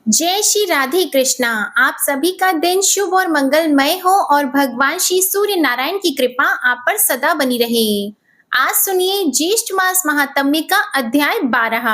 जय श्री राधे कृष्णा। आप सभी का दिन शुभ और मंगलमय हो और भगवान श्री सूर्य नारायण की कृपा आप पर सदा बनी रहे। आज सुनिए ज्येष्ठ मास महात्म्य का अध्याय 12।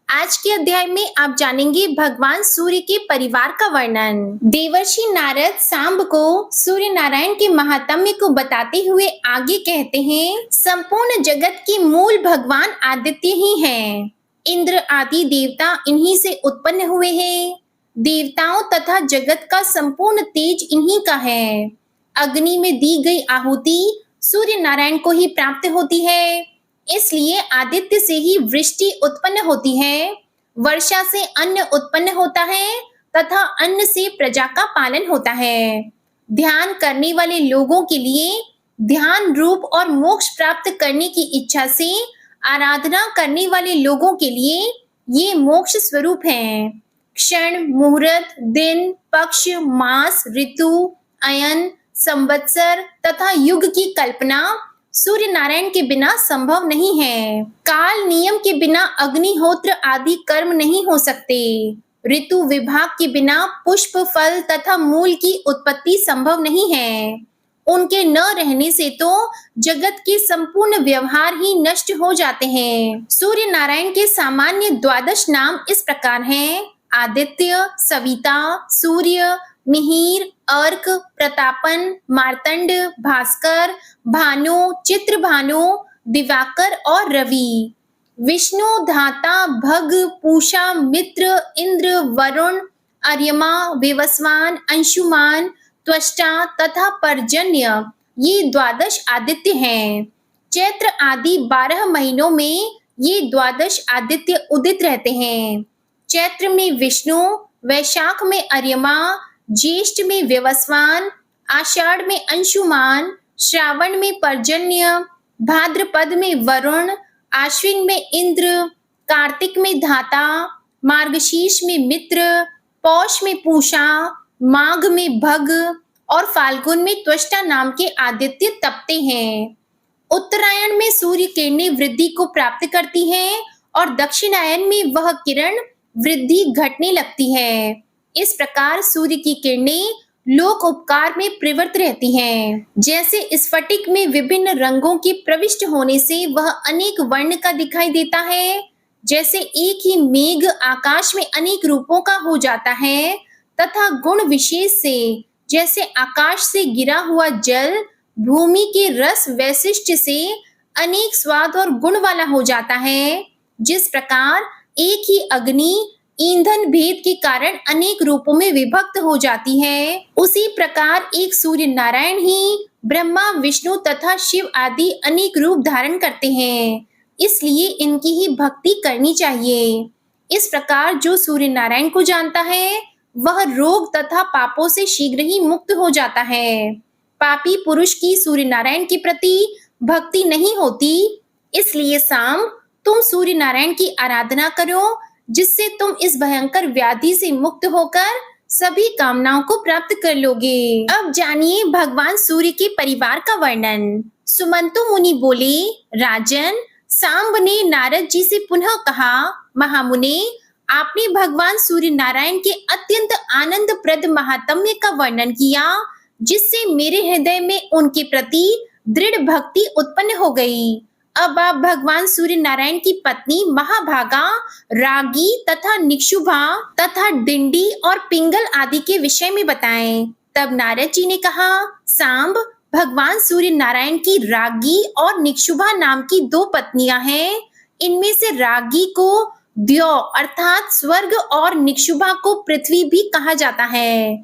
आज के अध्याय में आप जानेंगे भगवान सूर्य के परिवार का वर्णन। देवर्षि नारद सांब को सूर्य नारायण के महात्म्य को बताते हुए आगे कहते हैं, संपूर्ण जगत के मूल भगवान आदित्य ही हैं। इंद्र आदि देवता इन्हीं से उत्पन्न हुए हैं। देवताओं तथा जगत का संपूर्ण तेज इन्हीं का है। अग्नि में दी गई आहुति सूर्य नारायण को ही प्राप्त होती है, इसलिए आदित्य से ही वृष्टि उत्पन्न होती है। वर्षा से अन्न उत्पन्न होता है तथा अन्न से प्रजा का पालन होता है। ध्यान करने वाले लोगों के लिए ध्यान रूप और मोक्ष प्राप्त करने की इच्छा से आराधना करने वाले लोगों के लिए ये मोक्ष स्वरूप हैं। क्षण, मुहूर्त, दिन, पक्ष, मास, ऋतु, अयन, संवत्सर तथा युग की कल्पना सूर्य नारायण के बिना संभव नहीं है। काल नियम के बिना अग्निहोत्र आदि कर्म नहीं हो सकते। ऋतु विभाग के बिना पुष्प, फल तथा मूल की उत्पत्ति संभव नहीं है। उनके न रहने से तो जगत के संपूर्ण व्यवहार ही नष्ट हो जाते हैं। सूर्य नारायण के सामान्य 12 नाम इस प्रकार हैं: आदित्य, सविता, सूर्य, मिहिर, अर्क, प्रतापन, मार्तंड, भास्कर, भानु, चित्रभानु, दिवाकर और रवि। विष्णु, धाता, भग, पूषा, मित्र, इंद्र, वरुण, अर्यमा, विवस्वान, अंशुमान, त्वष्टा तथा पर्जन्य, ये 12 आदित्य हैं। चैत्र आदि 12 महीनों में ये 12 आदित्य उदित रहते हैं। चैत्र में विष्णु, वैशाख में अर्यमा, ज्येष्ठ में विवस्वान, आषाढ़ में अंशुमान, श्रावण में पर्जन्य, भाद्रपद में वरुण, आश्विन में इंद्र, कार्तिक में धाता, मार्गशीर्ष में मित्र, पौष में पूषा, माघ में भग और फाल्गुन में त्वष्टा नाम के आदित्य तपते हैं। उत्तरायण में सूर्य किरणें वृद्धि को प्राप्त करती हैं और दक्षिणायन में वह किरण वृद्धि घटने लगती है। इस प्रकार सूर्य की किरणें लोक उपकार में प्रवृत्त रहती हैं। जैसे स्फटिक में विभिन्न रंगों के प्रविष्ट होने से वह अनेक वर्ण का दिखाई देता है, जैसे एक ही मेघ आकाश में अनेक रूपों का हो जाता है, तथा गुण विशेष से जैसे आकाश से गिरा हुआ जल भूमि के रस वैशिष्ट से अनेक स्वाद और गुण वाला हो जाता है, जिस प्रकार एक ही अग्नि ईंधन भेद के कारण अनेक रूपों में विभक्त हो जाती है, उसी प्रकार एक सूर्य नारायण ही ब्रह्मा, विष्णु तथा शिव आदि अनेक रूप धारण करते हैं, इसलिए इनकी ही भक्ति करनी चाहिए। इस प्रकार जो सूर्य नारायण को जानता है वह रोग तथा पापों से शीघ्र ही मुक्त हो जाता है। पापी पुरुष की सूर्य नारायण के प्रति भक्ति नहीं होती, इसलिए साम तुम सूर्य नारायण की आराधना करो, जिससे तुम इस भयंकर व्याधि से मुक्त होकर सभी कामनाओं को प्राप्त कर लोगे। अब जानिए भगवान सूर्य के परिवार का वर्णन। सुमंतु मुनि बोले, राजन, सांब ने नारद जी से पुनः कहा, महामुने, आपने भगवान सूर्य नारायण के अत्यंत आनंदप्रद महात्म्य का वर्णन किया, जिससे मेरे हृदय में उनके प्रति दृढ़ भक्ति उत्पन्न हो गई। अब आप भगवान सूर्य नारायण की पत्नी महाभागा, रागी तथा निक्षुभा तथा डिंडी और पिंगल आदि के विषय में बताएं। तब नारद जी ने कहा, सांब, भगवान सूर्य नारायण की रागी और निक्षुभा नाम की 2 पत्नियां हैं। इनमें से रागी को द्यौ अर्थात स्वर्ग और निक्षुभा को पृथ्वी भी कहा जाता है।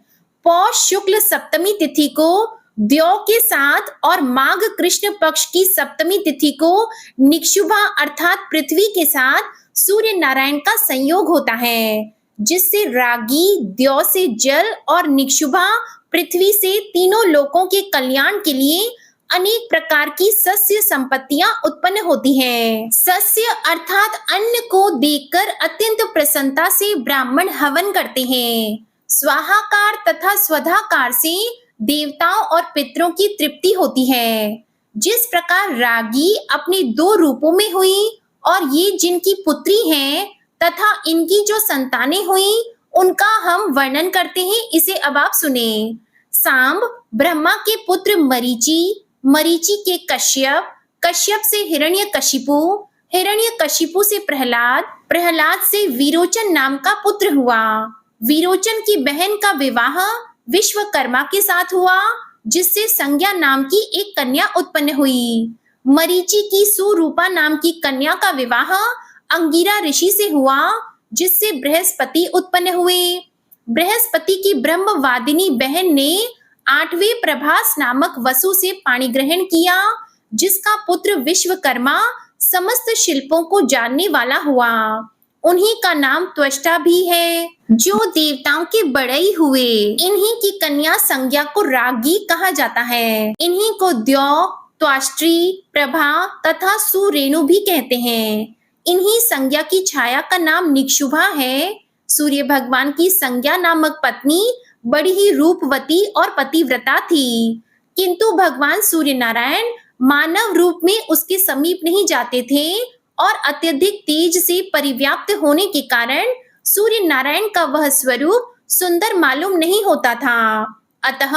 पौष शुक्ल सप्तमी तिथि को द्यौ के साथ और माघ कृष्ण पक्ष की सप्तमी तिथि को निक्षुभा अर्थात पृथ्वी के साथ सूर्य नारायण का संयोग होता है, जिससे रागी द्यौ से जल और निक्षुभा पृथ्वी से तीनों लोकों के कल्याण के लिए अनेक प्रकार की सस्य संपत्तियां उत्पन्न होती हैं। सस्य अर्थात अन्न को देखकर अत्यंत प्रसन्नता से ब्राह्मण हवन करते हैं। स्वाहाकार तथा स्वधाकार से देवताओं और पितरों की तृप्ति होती है। जिस प्रकार रागी अपने 2 रूपों में हुई और ये जिनकी पुत्री हैं तथा इनकी जो संतानें हुई उनका हम वर्णन करते हैं, इसे अब आप सुने। सांब ब्रह्मा के पुत्र मरीचि, मरीचि के कश्यप, कश्यप से हिरण्यकशिपु, हिरण्यकशिपु से प्रहलाद, प्रहलाद से विरोचन नाम का पुत्र हुआ। विरोचन की बहन का विवाह विश्वकर्मा के साथ हुआ, जिससे संज्ञा नाम की एक कन्या उत्पन्न हुई। मरीचि की सुरूपा नाम की कन्या का विवाह अंगिरा ऋषि से हुआ, जिससे बृहस्पति उत्पन्न हुए। बृहस्पति की ब्रह्मवादिनी बहन ने 8वें प्रभास नामक वसु से पाणी ग्रहण किया, जिसका पुत्र विश्वकर्मा समस्त शिल्पों को जानने वाला हुआ। उन्हीं का नाम त्वष्टा भी है, जो देवताओं के बड़ई हुए। इन्हीं की कन्या संज्ञा को रागी कहा जाता है। इन्हीं को द्यौ, त्वाष्ट्री, प्रभा तथा सुरेणु भी कहते हैं। इन्हीं संज्ञा की छाया का नाम निक्षुभा है। सूर्य भगवान की संज्ञा नामक पत्नी बड़ी ही रूपवती और पतिव्रता थी, किंतु भगवान सूर्य नारायण मानव रूप में उसके समीप नहीं जाते थे और अत्यधिक तेज से परिव्याप्त होने के कारण सूर्य नारायण का वह स्वरूप सुंदर मालूम नहीं होता था। अतः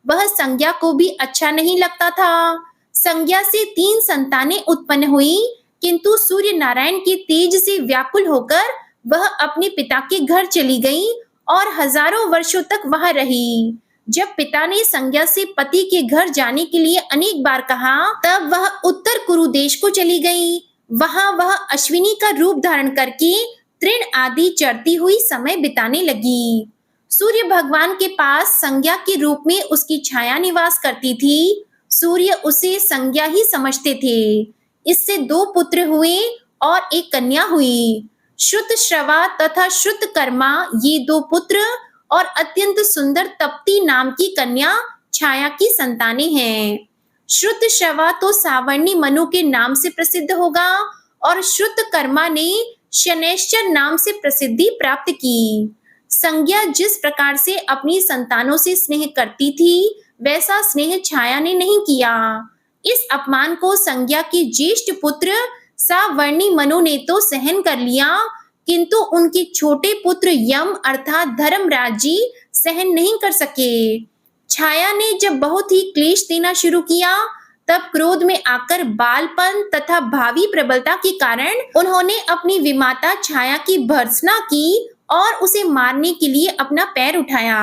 वह संज्ञा को भी अच्छा नहीं लगता था। संज्ञा से 3 संतानें उत्पन्न हुई, किंतु सूर्य नारायण के तेज से व्याकुल होकर वह अपने पिता के घर चली गई और हजारों वर्षों तक वहां रही। जब पिता ने संज्ञा से पति के घर जाने के लिए अनेक बार कहा, तब वह उत्तर कुरु देश को चली गई। वहां वह अश्विनी का रूप धारण करके तृण आदि चढ़ती हुई समय बिताने लगी। सूर्य भगवान के पास संज्ञा के रूप में उसकी छाया निवास करती थी। सूर्य उसे संज्ञा ही समझते थे। इससे 2 पुत्र हुए और एक कन्या हुई। श्रुतश्रवा तथा श्रुतकर्मा ये 2 पुत्र और अत्यंत सुंदर तप्ती नाम की कन्या छाया की संतानें हैं। श्रुतश्रवा तो सावर्णी मनु के नाम से प्रसिद्ध होगा और श्रुतकर्मा ने शनैश्चर नाम से प्रसिद्धि प्राप्त की। संज्ञा जिस प्रकार से अपनी संतानों से स्नेह करती थी, वैसा स्नेह छाया ने नहीं किया। इस अपमान को संज्ञा के ज्येष्ठ पुत्र सावर्णी मनु ने तो सहन कर लिया, किंतु उनके छोटे पुत्र यम अर्थात धर्मराज जी सहन नहीं कर सके। छाया ने जब बहुत ही क्लेश देना शुरू किया, तब क्रोध में आकर बालपन तथा भावी प्रबलता के कारण उन्होंने अपनी विमाता छाया की भर्त्सना की और उसे मारने के लिए अपना पैर उठाया।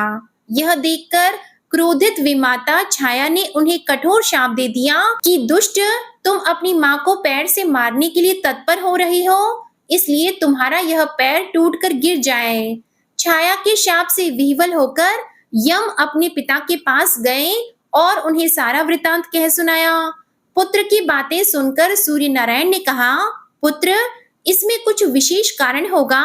यह देखकर क्रोधित विमाता छाया ने उन्हें कठोर शाप दे दिया कि दुष्ट, तुम अपनी माँ को पैर से मारने के लिए तत्पर हो रही हो, इसलिए तुम्हारा यह पैर टूटकर गिर जाए। छाया के शाप से विह्वल होकर यम अपने पिता के पास गए और उन्हें सारा वृतांत कह सुनाया। पुत्र की बातें सुनकर सूर्य नारायण ने कहा, पुत्र, इसमें कुछ विशेष कारण होगा,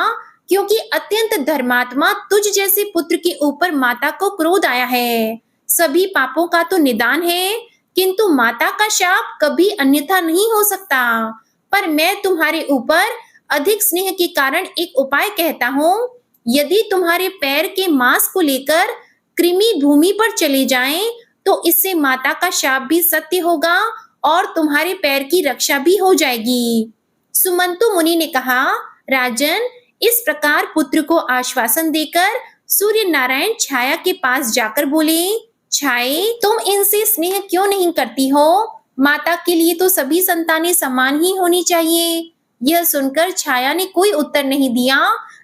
क्योंकि अत्यंत धर्मात्मा तुझ जैसे पुत्र के ऊपर माता को क्रोध आया है। सभी पापों का तो निदान है, किंतु माता का शाप कभी अन्यथा नहीं हो सकता। पर मैं तुम्हारे ऊपर अधिक स्नेह के कारण एक उपाय कहता हूँ। यदि तुम्हारे पैर के मांस को लेकर कृमि भूमि पर चले जाएं, तो इससे माता का शाप भी सत्य होगा और तुम्हारे पैर की रक्षा भी हो जाएगी। सुमंतु मुनि ने कहा, राजन, इस प्रकार पुत्र को आश्वासन देकर सूर्य नारायण छाया के पास जाकर बोले, छाये, तुम इनसे स्नेह क्यों नहीं करती हो? माता के लिए तो सभी संतानें समान ही होनी चाहिए। यह सुनकर छाया ने कोई उत्तर नहीं दिया,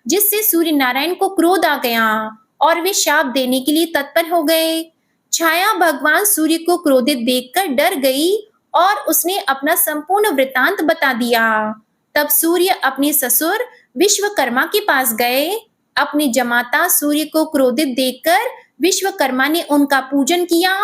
जिससे सूर्य नारायण को क्रोध आ गया और वे शाप देने के लिए तत्पर हो गए। छाया भगवान सूर्य को क्रोधित देखकर डर गई और उसने अपना संपूर्ण वृतांत बता दिया। तब सूर्य अपने ससुर विश्वकर्मा के पास गए। अपने जमाता सूर्य को क्रोधित देखकर विश्वकर्मा ने उनका पूजन किया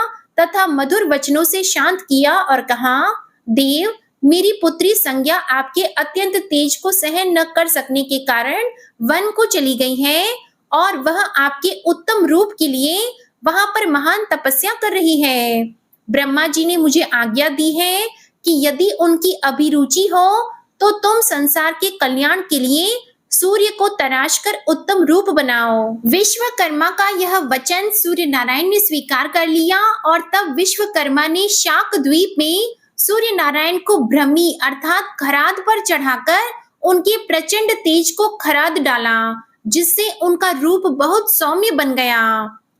तथा मधुर वचनों से शांत किया और कहा, देव, मेरी पुत्री संज्ञा आपके अत्यंत तेज को सहन न कर सकने के कारण वन को चली गई है और वह आपके उत्तम रूप के लिए वहां पर महान तपस्या कर रही है। ब्रह्मा जी ने मुझे आज्ञा दी है कि यदि उनकी अभिरुचि हो तो तुम संसार के कल्याण के लिए सूर्य को तराश कर उत्तम रूप बनाओ। विश्वकर्मा का यह वचन सूर्य नारायण ने स्वीकार कर लिया और तब विश्वकर्मा ने शाक द्वीप में सूर्य नारायण को ब्रह्मी अर्थात खराद पर चढ़ाकर उनके प्रचंड तेज को खराद डाला, जिससे उनका रूप बहुत सौम्य बन गया।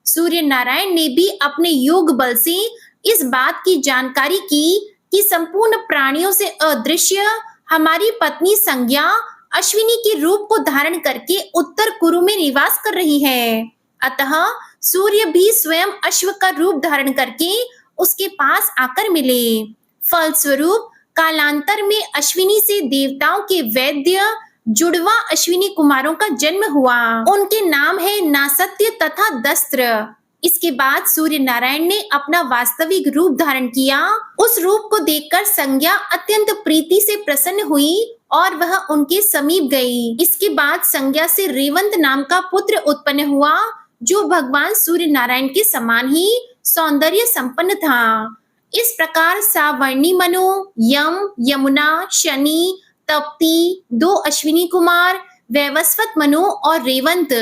सूर्य नारायण ने भी अपने योग बल से इस बात की जानकारी की कि संपूर्ण प्राणियों से अदृश्य हमारी पत्नी संज्ञा अश्विनी के रूप को धारण करके उत्तर कुरु में निवास कर रही है। अतः सूर्य भी स्वयं अश्व का रूप धारण करके उसके पास आकर मिले। फलस्वरूप कालांतर में अश्विनी से देवताओं के वैद्य जुड़वा अश्विनी कुमारों का जन्म हुआ। उनके नाम है नासत्य तथा दस्त्र। इसके बाद सूर्य नारायण ने अपना वास्तविक रूप धारण किया। उस रूप को देखकर संज्ञा अत्यंत प्रीति से प्रसन्न हुई और वह उनके समीप गई। इसके बाद संज्ञा से रेवंत नाम का पुत्र उत्पन्न हुआ, जो भगवान सूर्य नारायण के समान ही सौंदर्य संपन्न था। इस प्रकार सावर्णी मनु, यम, यमुना, शनि, तप्ती, 2 अश्विनी कुमार, वैवस्वत मनु और रेवंत,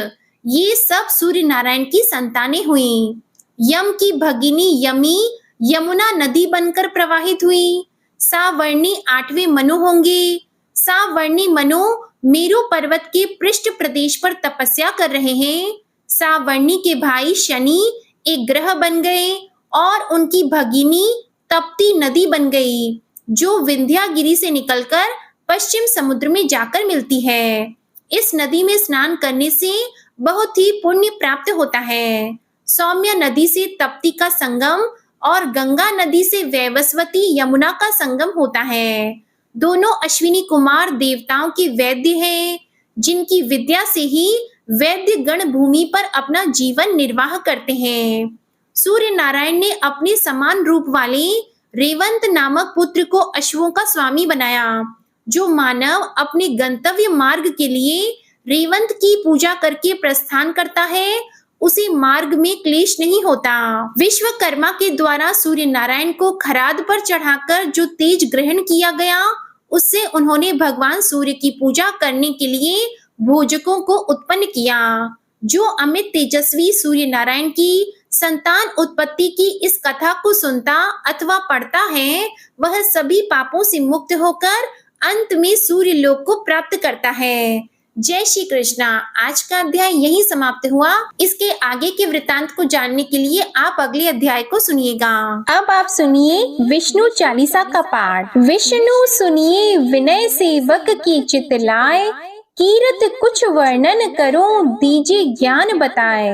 ये सब सूर्य नारायण की संतानें हुई। यम की भगिनी यमी यमुना नदी बनकर प्रवाहित हुई। सावर्णी 8वें मनु होंगे। सावर्णी मनु मेरु पर्वत के पृष्ठ प्रदेश पर तपस्या कर रहे हैं। सावर्णी के भाई शनि एक ग्रह बन गए और उनकी भगिनी तप्ती नदी बन गई, जो विंध्यागिरी से निकलकर पश्चिम समुद्र में जाकर मिलती है। इस नदी में स्नान करने से बहुत ही पुण्य प्राप्त होता है। सौम्य नदी से तप्ती का संगम और गंगा नदी से वैवस्वती यमुना का संगम होता है। दोनों अश्विनी कुमार देवताओं के वैद्य हैं, जिनकी विद्या से ही वैद्य गण भूमि पर अपना जीवन निर्वाह करते हैं। सूर्य नारायण ने अपने समान रूप वाले रेवंत नामक पुत्र को अश्वों का स्वामी बनाया। जो मानव अपने गंतव्य मार्ग के लिए रेवंत की पूजा करके प्रस्थान करता है, उसे मार्ग में क्लेश नहीं होता। विश्वकर्मा के द्वारा सूर्य नारायण को खराद पर चढ़ाकर जो तेज ग्रहण किया गया, उससे उन्होंने भगवान सूर्य की पूजा करने के लिए भोजकों को उत्पन्न किया। जो अमित तेजस्वी सूर्य नारायण की संतान उत्पत्ति की इस कथा को सुनता अथवा पढ़ता है, वह सभी पापों से मुक्त होकर अंत में सूर्य लोक को प्राप्त करता है। जय श्री कृष्णा। आज का अध्याय यहीं समाप्त हुआ। इसके आगे के वृतांत को जानने के लिए आप अगले अध्याय को सुनिएगा। अब आप सुनिए विष्णु चालीसा का पाठ। विष्णु सुनिए विनय सेवक की चित लाए, कीरत कुछ वर्णन करो दीजिए ज्ञान बताए।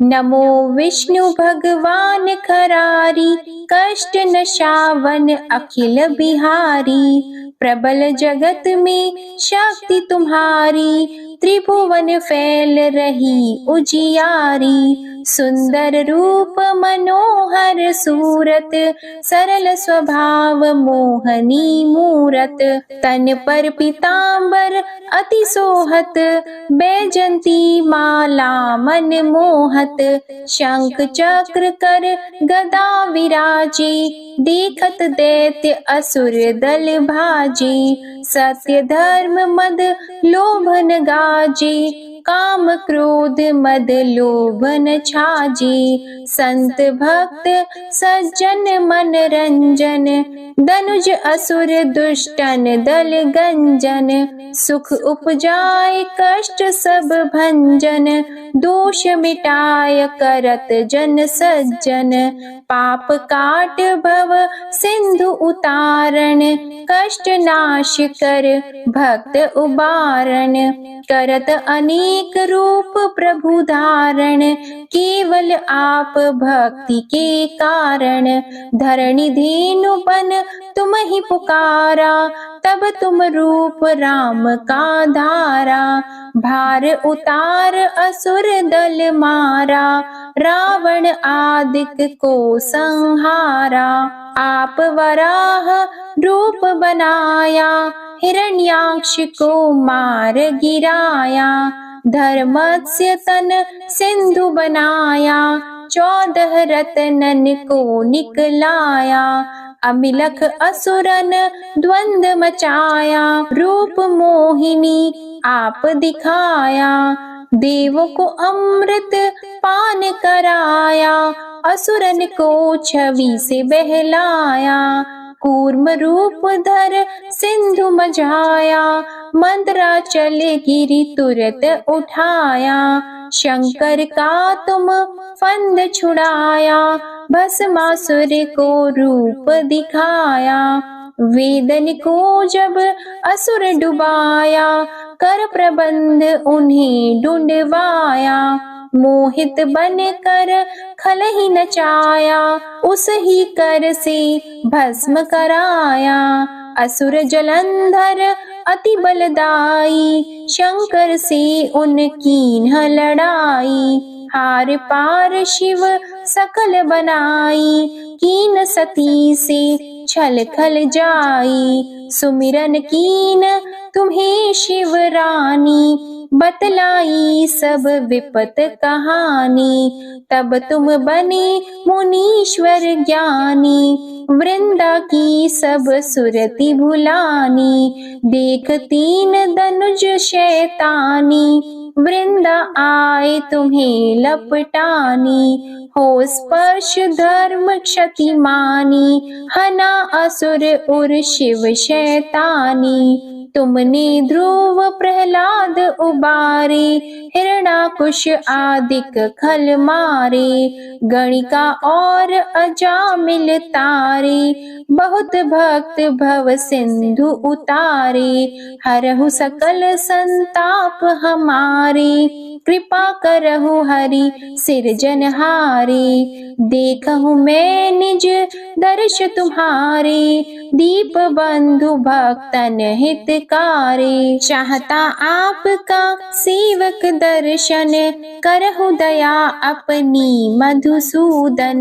नमो विष्णु भगवान खरारी, कष्ट नशावन अखिल बिहारी। प्रबल जगत में शक्ति तुम्हारी, त्रिभुवन फैल रही उजियारी। सुंदर रूप मनोहर सूरत, सरल स्वभाव मोहनी मूरत। तन पर पीतांबर अति सोहत, बैजंती माला मन मोहत। शंख चक्र कर गदा विराजे, देखत दैत्य असुर दल भाजे। सत्य धर्म मद लोभन गाजे, काम क्रोध मद लोभन छाजे। संत भक्त सज्जन मन रंजन, दनुज असुर दुष्टन दल गंजन। सुख उपजाए कष्ट सब भंजन, दोष मिटाय करत जन सज्जन। पाप काट भव सिंधु उतारण, कष्ट नाश कर भक्त उबारण। करत अनेक रूप प्रभु धारण, केवल आप भक्ति के कारण। धरणी धेनु बन तुम ही पुकारा, तब तुम रूप राम का धारा। भार उतार असुर दल मारा, रावण आदिक को संहारा। आप वराह रूप बनाया, हिरण्याक्ष को मार गिराया। धर्मस्य तन सिंधु बनाया, 14 रत्नन को निकलाया। अमिलख असुरन द्वंद मचाया, रूप मोहिनी आप दिखाया। देवों को अमृत पान कराया, असुरन को छवि से बहलाया। कूर्म रूप धर सिंधु मझाया, मंदराचल गिरि तुरत उठाया, शंकर का तुम फंद छुड़ाया, भस्मासुर को रूप दिखाया, वेदन को जब असुर डुबाया, कर प्रबंध उन्हें ढूंढवाया, मोहित बन कर खल ही नचाया, उस ही कर से भस्म कराया, असुर जलंधर अति बलदाई, शंकर से उनकी न लड़ाई, हार पार शिव सकल बनाई, कीन सती से छल खल जाई, सुमिरन कीन तुम्हें शिव रानी, बतलाई सब विपत कहानी, तब तुम बने मुनीश्वर ज्ञानी, वृंदा की सब सुरति भुलानी, देख तीन धनुज शैतानी, वृंदा आए तुम्हें लपटानी, हो स्पर्श धर्म क्षति मानी, हना असुर उर शिव शैतानी, तुमने ध्रुव प्रहलाद उबारे, हिरणाकुश आदिक खल मारे, गणिका और अजामिल तारे, बहुत भक्त भव सिंधु उतारे, हरहु सकल संताप हमारे, कृपा करहु हरि सिरजनहारे, देखहु मैं निज दर्श तुम्हारे, दीप बंधु भक्तन हितकारे, चाहता आपका सेवक दर्शन, करहु दया अपनी मधुसूदन,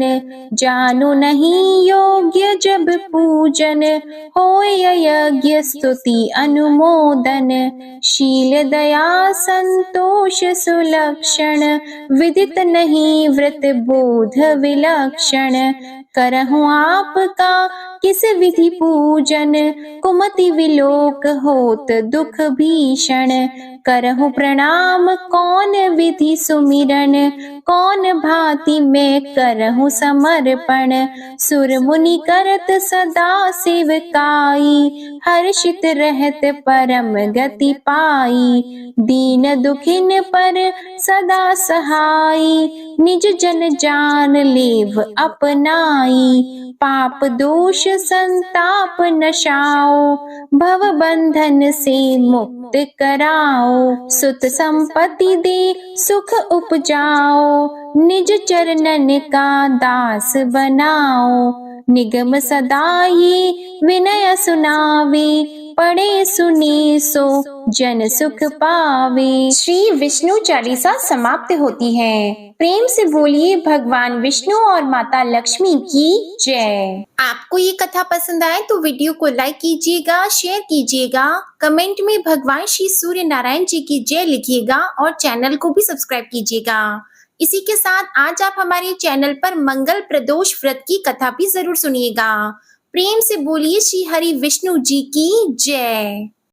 जानो नहीं योग्य जब पूजन, होय यज्ञ स्तुति अनुमोदन, शील दया संतोष सुलक्षण, विदित नहीं व्रत बोध विलक्षण, करहु आपका किस विधि पूजन, कुमति विलोक होत दुख भीषण, करहु प्रणाम कौन विधि सुमिरन, कौन भांति मैं करहु समर्पण, सुर मुनि करत सदा सेवकाई, हर्षित रहत परम गति पाई, दीन दुखिन पर सदा सहाई, निज जन जान लेव अपनाई, पाप दोष संताप नशाओ, भव बंधन से मुक्त कराओ, सुत संपत्ति दे सुख उपजाओ, निज चरणन का दास बनाओ, निगम सदा ये विनय सुनावे, पढ़े सुने सो जन सुख पावे। श्री विष्णु चालीसा समाप्त होती है। प्रेम से बोलिए भगवान विष्णु और माता लक्ष्मी की जय। आपको ये कथा पसंद आए तो वीडियो को लाइक कीजिएगा, शेयर कीजिएगा, कमेंट में भगवान श्री सूर्य नारायण जी की जय लिखिएगा और चैनल को भी सब्सक्राइब कीजिएगा। इसी के साथ आज आप हमारे चैनल पर मंगल प्रदोष व्रत की कथा भी जरूर सुनिएगा। प्रेम से बोलिए श्री हरि विष्णु जी की जय।